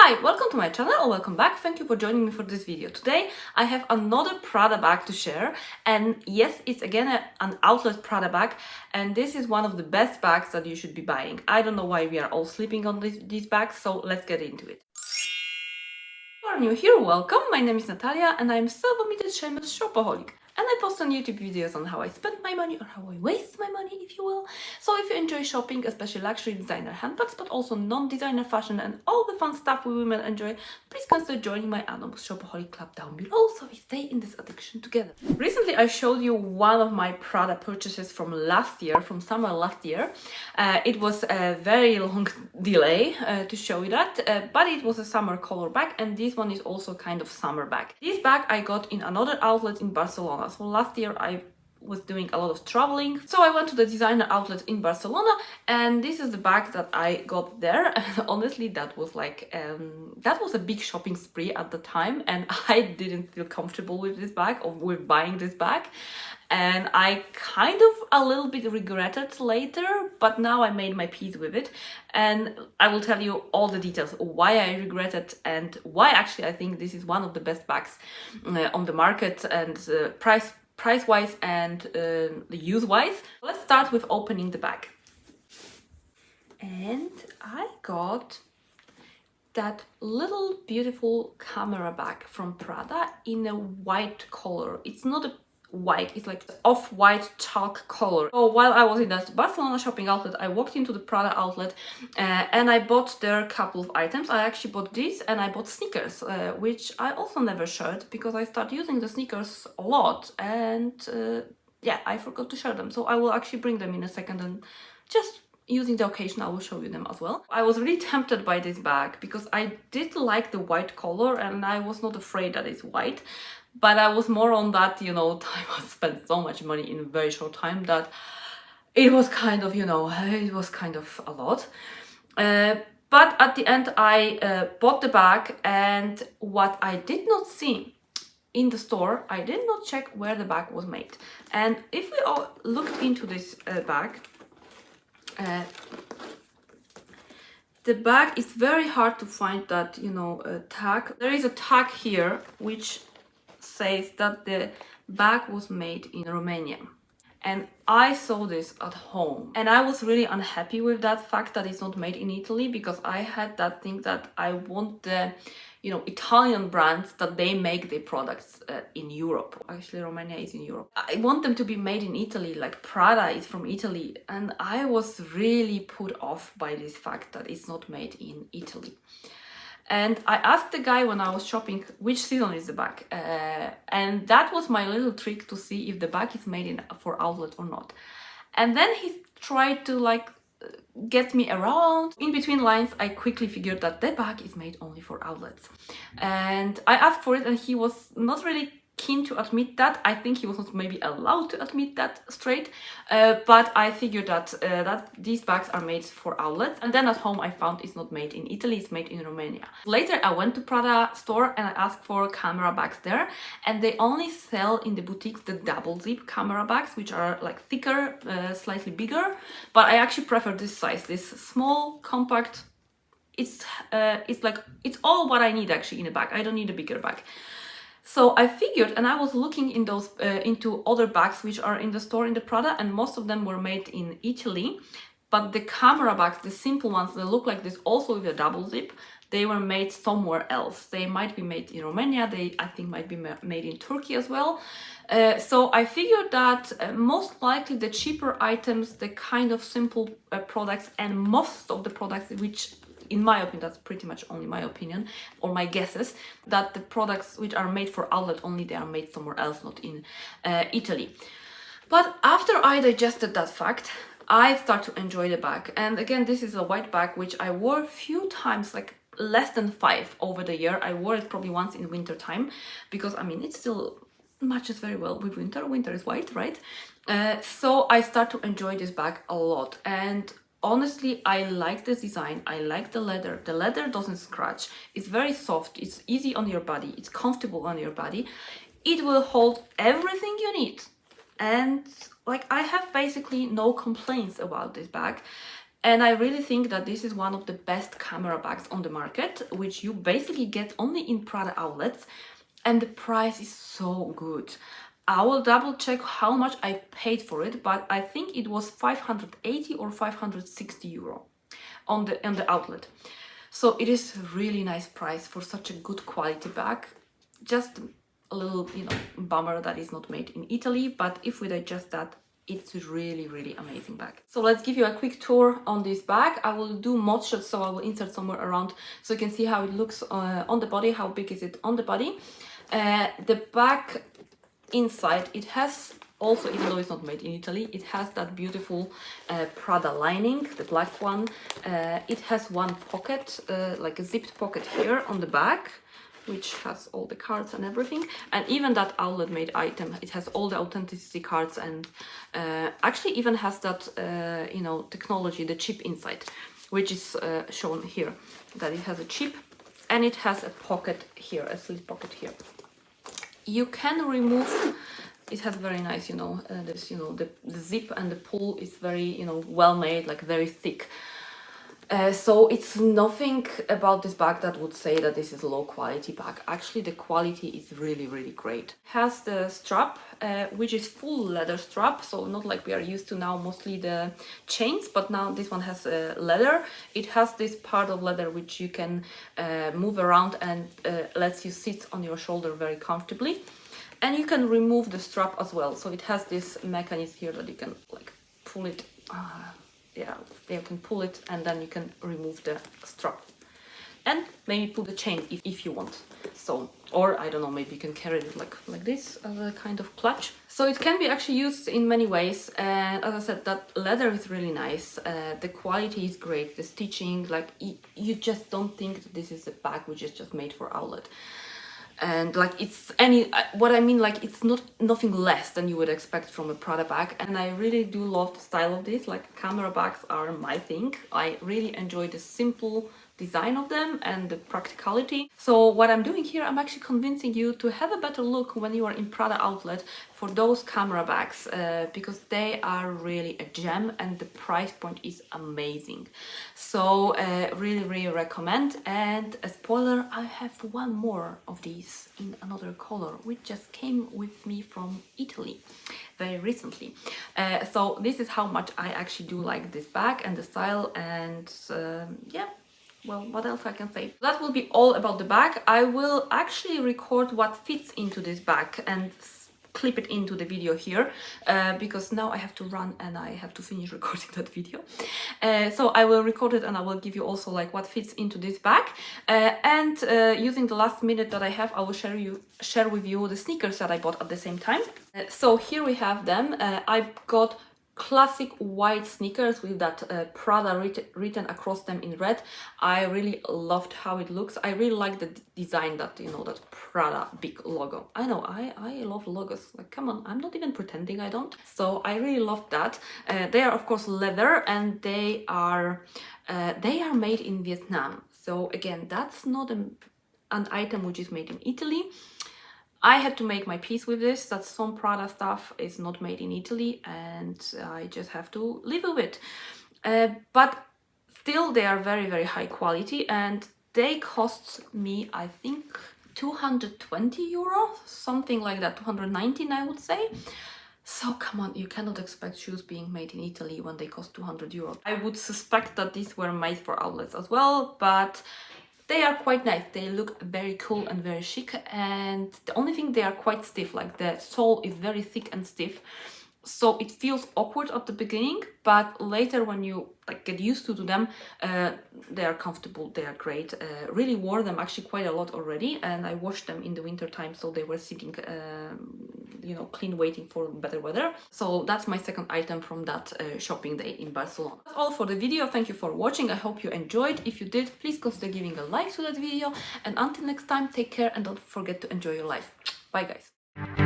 Hi, welcome to my channel or welcome back. Thank you for joining me for this video. Today I have another Prada bag to share, and yes, it's again an outlet Prada bag, and this is one of the best bags that you should be buying. I don't know why we are all sleeping on these bags, so let's get into it. If you are new here, welcome. My name is Natalia and I'm self-admitted shameless shopaholic. And I post on YouTube videos on how I spend my money or how I waste my money, if you will. So if you enjoy shopping, especially luxury designer handbags, but also non-designer fashion and all the fun stuff we women enjoy, please consider joining my anonymous shopaholic club down below so we stay in this addiction together. Recently, I showed you one of my Prada purchases from last year, from summer last year. It was a very long delay to show you that, but it was a summer color bag, and this one is also kind of summer bag. This bag I got in another outlet in Barcelona. So last year I was doing a lot of traveling, so I went to the designer outlet in Barcelona, and this is the bag that I got there. And honestly, that was like that was a big shopping spree at the time, and I didn't feel comfortable with this bag or with buying this bag, and I kind of a little bit regretted later, but now I made my peace with it, and I will tell you all the details why I regret it and why actually I think this is one of the best bags on the market, and price-wise and use-wise. Let's start with opening the bag. And I got that little beautiful camera bag from Prada in a white color. It's not a white, it's like off-white chalk color. So while I was in that Barcelona shopping outlet, I walked into the Prada outlet and I bought there a couple of items. I actually bought this, and I bought sneakers, which I also never shared because I started using the sneakers a lot, and yeah, I forgot to share them. So I will actually bring them in a second, and just using the occasion I will show you them as well. I was really tempted by this bag because I did like the white color and I was not afraid that it's white. But I was more on that, you know, time I spent so much money in a very short time that it was kind of, you know, it was kind of a lot. But at the end, I bought the bag, and what I did not see in the store, I did not check where the bag was made. And if we all looked into this bag, the bag is very hard to find that, you know, tag. There is a tag here which says that the bag was made in Romania, and I saw this at home, and I was really unhappy with that fact that it's not made in Italy, because I had that thing that I want the, you know, Italian brands that they make their products in Europe. Actually, Romania is in Europe. I want them to be made in Italy, like Prada is from Italy, and I was really put off by this fact that it's not made in Italy. And I asked the guy when I was shopping which season is the bag, and that was my little trick to see if the bag is made for outlet or not. And then he tried to like get me around. In between lines, I quickly figured that the bag is made only for outlets, and I asked for it, and he was not really keen to admit that. I think he was not maybe allowed to admit that straight, but I figured that that these bags are made for outlets. And then at home I found it's not made in Italy, it's made in Romania. Later I went to Prada store and I asked for camera bags there, and they only sell in the boutiques the double zip camera bags, which are like thicker, slightly bigger, but I actually prefer this size, this small, compact. It's like, it's all what I need actually in a bag. I don't need a bigger bag. So I figured, and I was looking in those into other bags which are in the store in the Prada, and most of them were made in Italy. But the camera bags, the simple ones that look like this, also with a double zip, they were made somewhere else. They might be made in Romania. They, I think, might be made in Turkey as well. So I figured that most likely the cheaper items, the kind of simple products, and most of the products which, in my opinion, that's pretty much only my opinion or my guesses, that the products which are made for outlet only, they are made somewhere else, not in Italy. But after I digested that fact, I start to enjoy the bag. And again, this is a white bag which I wore a few times, like less than 5 over the year. I wore it probably once in winter time, because I mean, it still matches very well with winter. Winter is white, right? So I start to enjoy this bag a lot. And honestly, I like the design, I like the leather. The leather doesn't scratch. It's very soft, it's easy on your body, it's comfortable on your body. It will hold everything you need. And like, I have basically no complaints about this bag. And I really think that this is one of the best camera bags on the market, which you basically get only in Prada outlets, and the price is so good. I will double check how much I paid for it, but I think it was 580 or 560 euro on the outlet. So it is a really nice price for such a good quality bag. Just a little, bummer that it's not made in Italy, but if we digest that, it's really, really amazing bag. So let's give you a quick tour on this bag. I will do ModShots, so I will insert somewhere around so you can see how it looks on the body, how big is it on the body. The bag inside, it has also, even though it's not made in Italy, it has that beautiful Prada lining, the black one. It has one pocket, like a zipped pocket here on the back, which has all the cards and everything. And even that outlet made item, it has all the authenticity cards, and actually even has that technology, the chip inside, which is shown here, that it has a chip, and it has a pocket here, a slit pocket here. You can remove, it has very nice, this, the zip and the pull is very, well made, like very thick. So it's nothing about this bag that would say that this is a low quality bag. Actually, the quality is really, really great. It has the strap, which is full leather strap, so not like we are used to now, mostly the chains, but now this one has leather. It has this part of leather which you can move around and lets you sit on your shoulder very comfortably. And you can remove the strap as well. So it has this mechanism here that you can like pull it. Yeah, you can pull it and then you can remove the strap. And maybe pull the chain if you want. So, or I don't know, maybe you can carry it like this as a kind of clutch. So it can be actually used in many ways. And as I said, that leather is really nice. The quality is great. The stitching, like you just don't think that this is a bag which is just made for outlet. And like it's what I mean, like it's nothing less than you would expect from a Prada bag. And I really do love the style of this. Like camera bags are my thing. I really enjoy the simple design of them and the practicality. So what I'm doing here, I'm actually convincing you to have a better look when you are in Prada outlet for those camera bags, because they are really a gem and the price point is amazing. So really, really recommend. And a spoiler, I have one more of these in another color, which just came with me from Italy very recently. So this is how much I actually do like this bag and the style, and yeah. Well, what else I can say? That will be all about the bag. I will actually record what fits into this bag and clip it into the video here, because now I have to run and I have to finish recording that video. So I will record it and I will give you also like what fits into this bag. And using the last minute that I have, I will share with you the sneakers that I bought at the same time. So here we have them. I got classic white sneakers with that Prada written across them in red. I really loved how it looks. I really like the design, that that Prada big logo. I know I love logos, like come on, I'm not even pretending I don't. So I really loved that. They are of course leather, and they are made in Vietnam. So again, that's not an item which is made in Italy. I had to make my peace with this, that some Prada stuff is not made in Italy, and I just have to live with it. But still, they are very, very high quality, and they cost me, I think, 220 euro, something like that, 219 I would say. So come on, you cannot expect shoes being made in Italy when they cost 200 euros. I would suspect that these were made for outlets as well, but they are quite nice. They look very cool and very chic, and the only thing, they are quite stiff, like the sole is very thick and stiff. So it feels awkward at the beginning, but later when you like get used to them, they are comfortable, they are great. Really wore them actually quite a lot already, and I washed them in the winter time, so they were sitting clean, waiting for better weather. So that's my second item from that shopping day in Barcelona. That's all for the video. Thank you for watching. I hope you enjoyed. If you did, please consider giving a like to that video, and until next time, take care and don't forget to enjoy your life. Bye guys.